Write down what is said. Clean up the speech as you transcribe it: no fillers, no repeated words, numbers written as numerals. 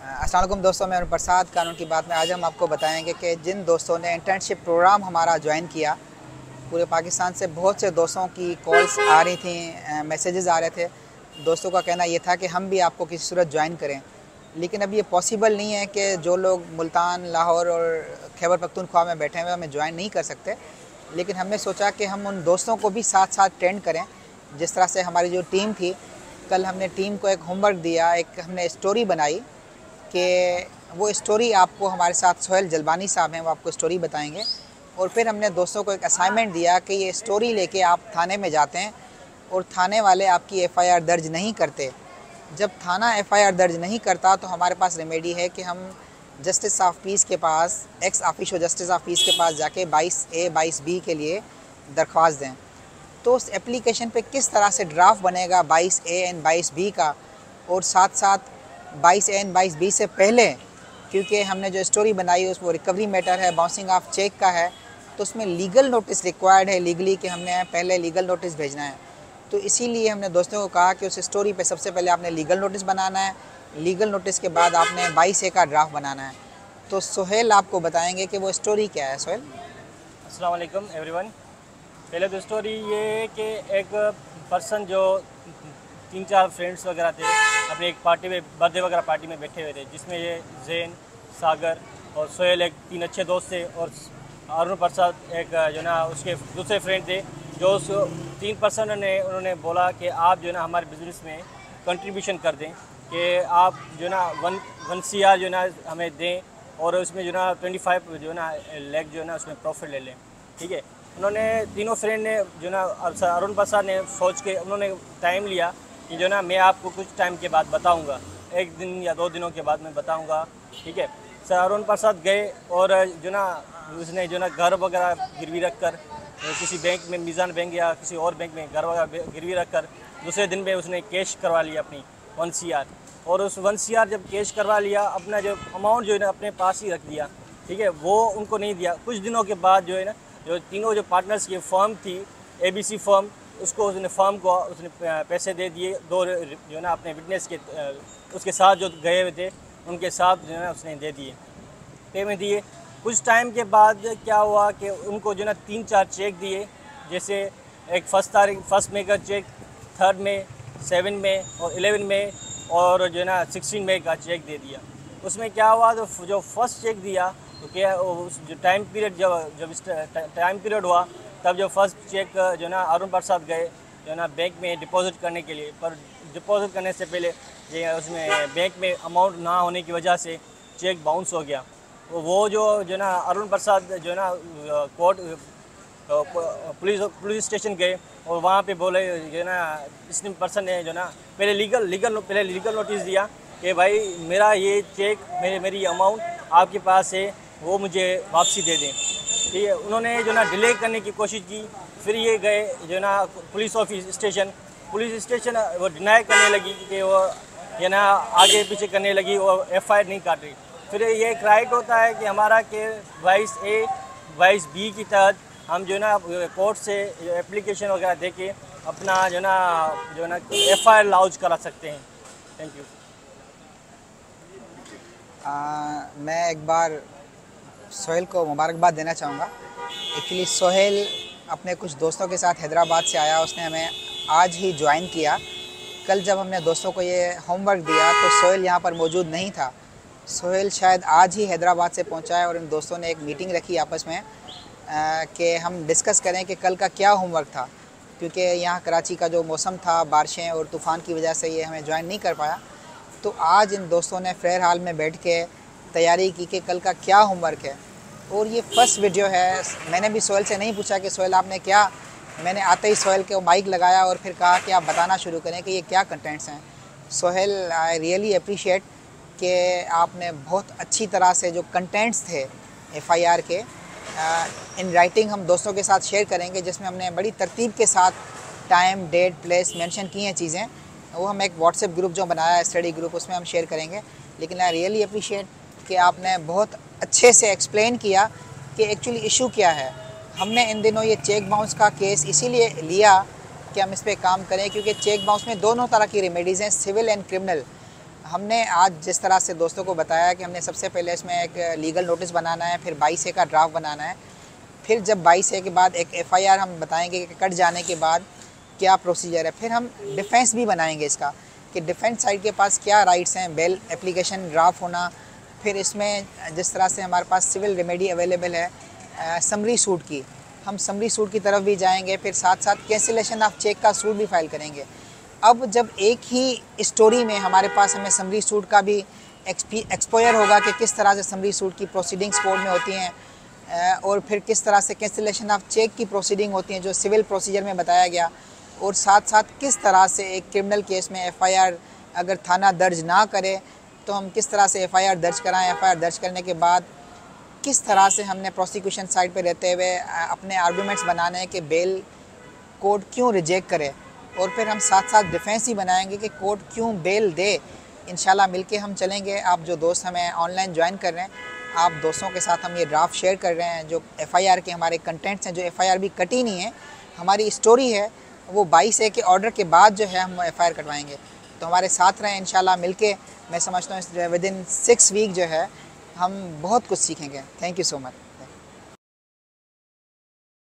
अस्सलाम वालेकुम दोस्तों, मैं प्रसाद कानून की बात में आज हम आपको बताएंगे कि जिन दोस्तों ने इंटर्नशिप प्रोग्राम हमारा ज्वाइन किया, पूरे पाकिस्तान से बहुत से दोस्तों की कॉल्स आ रही थी, मैसेजेस आ रहे थे। दोस्तों का कहना ये था कि हम भी आपको किसी सूरत ज्वाइन करें, लेकिन अब ये पॉसिबल नहीं है कि जो लोग मुल्तान, लाहौर और खैबर पख्तूनख्वा में बैठे हुए हमें ज्वाइन नहीं कर सकते। लेकिन हमने सोचा कि हम उन दोस्तों को भी साथ साथ ट्रेंड करें। जिस तरह से हमारी जो टीम थी, कल हमने टीम को एक होमवर्क दिया, एक हमने स्टोरी बनाई कि वो स्टोरी आपको हमारे साथ सोहेल जलबानी साहब हैं, वो आपको स्टोरी बताएंगे। और फिर हमने दोस्तों को एक असाइनमेंट दिया कि ये स्टोरी लेके आप थाने में जाते हैं और थाने वाले आपकी FIR दर्ज नहीं करते। जब थाना FIR दर्ज नहीं करता तो हमारे पास रेमेडी है कि हम जस्टिस ऑफ पीस के पास, एक्स ऑफिशो जस्टिस ऑफ पीस के पास जाके 22A 22B के लिए दरख्वास्त दें। तो उस एप्लीकेशन पे किस तरह से ड्राफ्ट बनेगा 22A एंड 22B का, और साथ साथ 22A एंड 22B से पहले, क्योंकि हमने जो स्टोरी बनाई उसमें रिकवरी मैटर है, बाउंसिंग ऑफ चेक का है, तो उसमें लीगल नोटिस रिक्वायर्ड है, लीगली कि हमने पहले लीगल नोटिस भेजना है। तो इसीलिए हमने दोस्तों को कहा कि उस स्टोरी पे सबसे पहले आपने लीगल नोटिस बनाना है, लीगल नोटिस के बाद आपने 22A का ड्राफ्ट बनाना है। तो सोहेल आपको बताएंगे कि वो स्टोरी क्या है। सोहेल। अस्सलाम वालेकुम एवरीवन। पहले तो स्टोरी ये है कि एक पर्सन जो 3-4 फ्रेंड्स वगैरह थे, अपने एक पार्टी में, बर्थडे वगैरह पार्टी में बैठे हुए थे, जिसमें ये जैन, सागर और सोहेल एक 3 अच्छे दोस्त थे, और अरुण प्रसाद एक जो ना उसके दूसरे फ्रेंड थे। जो उस 3 पर्सन ने उन्होंने बोला कि आप जो ना हमारे बिज़नेस में कंट्रीब्यूशन कर दें, कि आप जो ना 1 CR जो ना हमें दें, और उसमें जो ना 25 जो ना लेग जो ना उसमें प्रॉफिट ले लें। ठीक है। उन्होंने तीनों फ्रेंड ने जो ना अरुण प्रसाद ने सोच के उन्होंने टाइम लिया कि जो ना मैं आपको कुछ टाइम के बाद बताऊंगा, 1 दिन या 2 दिनों के बाद मैं बताऊंगा। ठीक है। सर अरुण प्रसाद गए और जो ना उसने जो ना घर वगैरह गिरवी रख कर किसी बैंक में, मीज़ान बैंक या किसी और बैंक में घर वगैरह गिरवी रख कर दूसरे दिन में उसने कैश करवा लिया अपनी 1 CR। और उस 1 CR जब कैश करवा लिया, अपना जो अमाउंट जो है ना अपने पास ही रख दिया। ठीक है। वो उनको नहीं दिया। कुछ दिनों के बाद जो है ना, जो तीनों जो पार्टनर्स की फर्म थी, ABC फर्म, उसको उसने फर्म को उसने पैसे दे दिए। 2 जो है ना अपने विटनेस के उसके साथ जो गए हुए थे उनके साथ जो है ना उसने दे दिए, पेमेंट दिए। कुछ टाइम के बाद क्या हुआ कि उनको जो है ना 3-4 चेक दिए, जैसे एक 1 मई का चेक, 3 मई, 7 मई और 11 मई, और जो है ना 16 मई का चेक दे दिया। उसमें क्या हुआ, तो जो फर्स्ट चेक दिया तो क्या उस जो टाइम पीरियड जब टाइम पीरियड हुआ, तब जो फर्स्ट चेक जो ना अरुण प्रसाद गए जो ना बैंक में डिपॉजिट करने के लिए, पर डिपॉजिट करने से पहले ये उसमें बैंक में अमाउंट ना होने की वजह से चेक बाउंस हो गया। तो वो जो ना अरुण प्रसाद जो ना कोर्ट पुलिस स्टेशन गए, और वहाँ पे बोले जो ना इस पर्सन ने जो ना पहले लीगल नोटिस दिया कि भाई मेरा ये चेक, मेरी अमाउंट आपके पास है, वो मुझे वापसी दे दें। ठीक है। उन्होंने जो ना डिले करने की कोशिश की। फिर ये गए जो ना पुलिस स्टेशन वो डिनाई करने लगी कि वो ये ना आगे पीछे करने लगी, वो FIR नहीं काट रही। फिर ये एक राइट होता है कि हमारा के 22A 22B की तहत हम जो ना कोर्ट से एप्लीकेशन वगैरह दे के अपना जो ना FIR लॉन्च करा सकते हैं। Thank you. मैं एक बार सोहेल को मुबारकबाद देना चाहूँगा। एक्चुअली सोहेल अपने कुछ दोस्तों के साथ हैदराबाद से आया, उसने हमें आज ही ज्वाइन किया। कल जब हमने दोस्तों को ये होमवर्क दिया तो सोहेल यहाँ पर मौजूद नहीं था। सोहेल शायद आज ही हैदराबाद से पहुँचा है, और इन दोस्तों ने एक मीटिंग रखी आपस में कि हम डिस्कस करें कि कल का क्या होमवर्क था, क्योंकि यहाँ कराची का जो मौसम था, बारिशें और तूफ़ान की वजह से ये हमें ज्वाइन नहीं कर पाया। तो आज इन दोस्तों ने फेयर हाल में बैठ के तैयारी की कि कल का क्या होमवर्क है। और ये फर्स्ट वीडियो है। मैंने भी सोहेल से नहीं पूछा कि सोहेल आपने क्या, मैंने आते ही सोहेल के माइक लगाया और फिर कहा कि आप बताना शुरू करें कि ये क्या कंटेंट्स हैं। सोहेल, आई रियली अप्रिशिएट कि आपने बहुत अच्छी तरह से जो कंटेंट्स थे FIR के इन राइटिंग हम दोस्तों के साथ शेयर करेंगे, जिसमें हमने बड़ी तरतीब के साथ टाइम, डेट, प्लेस मेंशन की हैं चीज़ें। वो हम एक व्हाट्सएप ग्रुप जो बनाया है, स्टडी ग्रुप, उसमें हम शेयर करेंगे। लेकिन आई रियली अप्रिशिएट कि आपने बहुत अच्छे से एक्सप्लेन किया कि एक्चुअली इशू क्या है। हमने इन दिनों ये चेक बाउंस का केस इसीलिए लिया कि हम इस पर काम करें, क्योंकि चेक बाउंस में दोनों तरह की रेमेडीज़ हैं, सिविल एंड क्रिमिनल। हमने आज जिस तरह से दोस्तों को बताया कि हमने सबसे पहले इसमें एक लीगल नोटिस बनाना है, फिर 22A का ड्राफ्ट बनाना है, फिर जब 22A के बाद एक FIR हम बताएंगे कि कट जाने के बाद क्या प्रोसीजर है, फिर हम डिफेंस भी बनाएंगे इसका कि डिफेंस साइड के पास क्या राइट्स हैं, बेल एप्लीकेशन ड्राफ्ट होना, फिर इसमें जिस तरह से हमारे पास सिविल रेमेडी अवेलेबल है समरी सूट की, हम समरी सूट की तरफ भी जाएंगे, फिर साथ साथ कैंसिलेशन ऑफ चेक का सूट भी फाइल करेंगे। अब जब एक ही स्टोरी में हमारे पास हमें समरी सूट का भी एक्सपोयर होगा कि किस तरह से समरी सूट की प्रोसीडिंग्स कोर्ट में होती हैं और फिर किस तरह से कैंसिलेशन ऑफ चेक की प्रोसीडिंग होती हैं जो सिविल प्रोसीजर में बताया गया, और साथ साथ किस तरह से एक क्रिमिनल केस में FIR अगर थाना दर्ज ना करे तो हम किस तरह से FIR दर्ज कराएं, FIR दर्ज करने के बाद किस तरह से हमने प्रोसिक्यूशन साइड पे रहते हुए अपने आर्गूमेंट्स बनाने हैं कि बेल कोर्ट क्यों रिजेक्ट करे, और फिर हम साथ साथ डिफेंस ही बनाएंगे कि कोर्ट क्यों बेल दे। इंशाल्लाह मिलके हम चलेंगे। आप जो दोस्त हमें ऑनलाइन ज्वाइन कर रहे हैं, आप दोस्तों के साथ हम ये ड्राफ्ट शेयर कर रहे हैं, जो FIR के हमारे कंटेंट्स हैं, जो FIR भी कटी नहीं है, हमारी स्टोरी है, वो 22A के ऑर्डर के बाद जो है हम FIR कटवाएंगे। तो हमारे साथ रहें, इंशाल्लाह मिलके मैं समझता हूँ विदिन 6 वीक जो है हम बहुत कुछ सीखेंगे। Thank you so much.